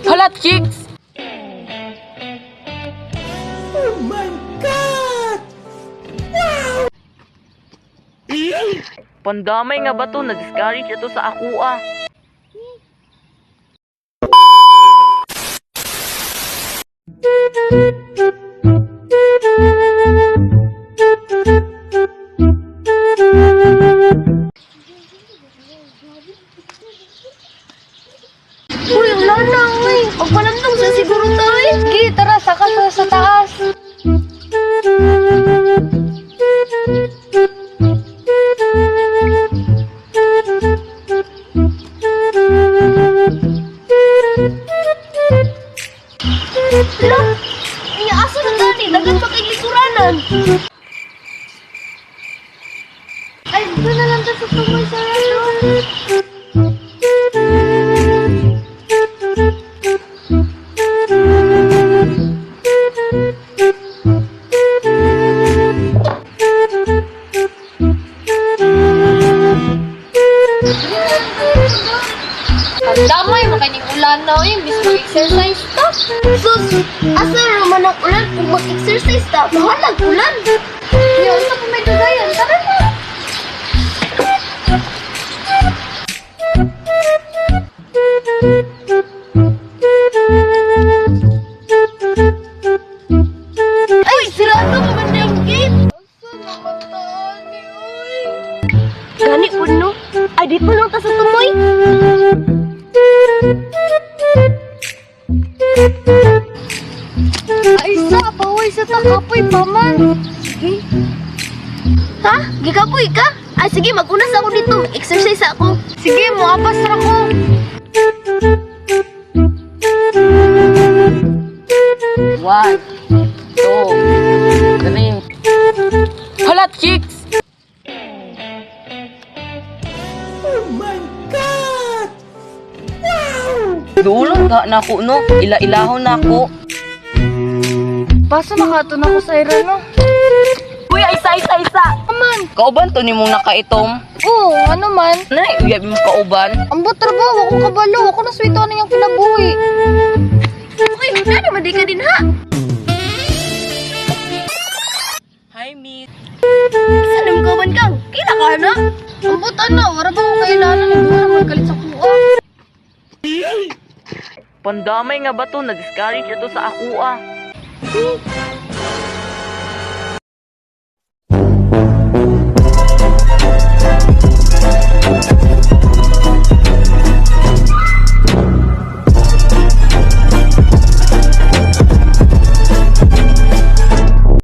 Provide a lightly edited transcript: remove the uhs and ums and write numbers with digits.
Hala, chicks! Oh my God! Pandamay nga ba to? Na-discourage ito sa ako ah. Uy, wala na, uy. Pagpalandong sa siguro tayo. Sige, tara, saka sa taas. Hala, asa na gani, dagan pa kay lisuranan. Ay, doon na lang sa tumoy sa rato. Ang damay, makaning ulan na bis mag-exercise ta. Sus, asa naman ang ulan kung mag-exercise ta? Mahalag ulan. Yo, sa pa may kagayan, tara na. Ay, sirado ka ba na yung gate? Asa naman taani, oy? Gani po no? Ay, di po lang ta sa tumoy. Ay, sa, paway sa takapoy pa man. Sige. Ha? Gikapoy ka? Ay, sige, mag-unas ako dito. Exercise ako. Sige, muapas na ako. One, two, three. Hala, chicks! Oh my God! Dulong ka na ako, no? Ila-ilahon na ako. Basta makato na ako sa ira, no? Kuya, isa! Aman. Kauban to ni mong nakaitom. Oo, ano man. Nay, uyab mo kauban. Ang trabaho, ako kabalo. Ako na swito na yung kinabuhi. Uy, nani madi ka din, ha? Hi, Miss. Saan naman kawan kang? Kila ka na? Ang na, wala ba ko kailangan ng buwan mo kalit sa kuha? Pandamay nga ba to? Na-discourage ito sa ako ah.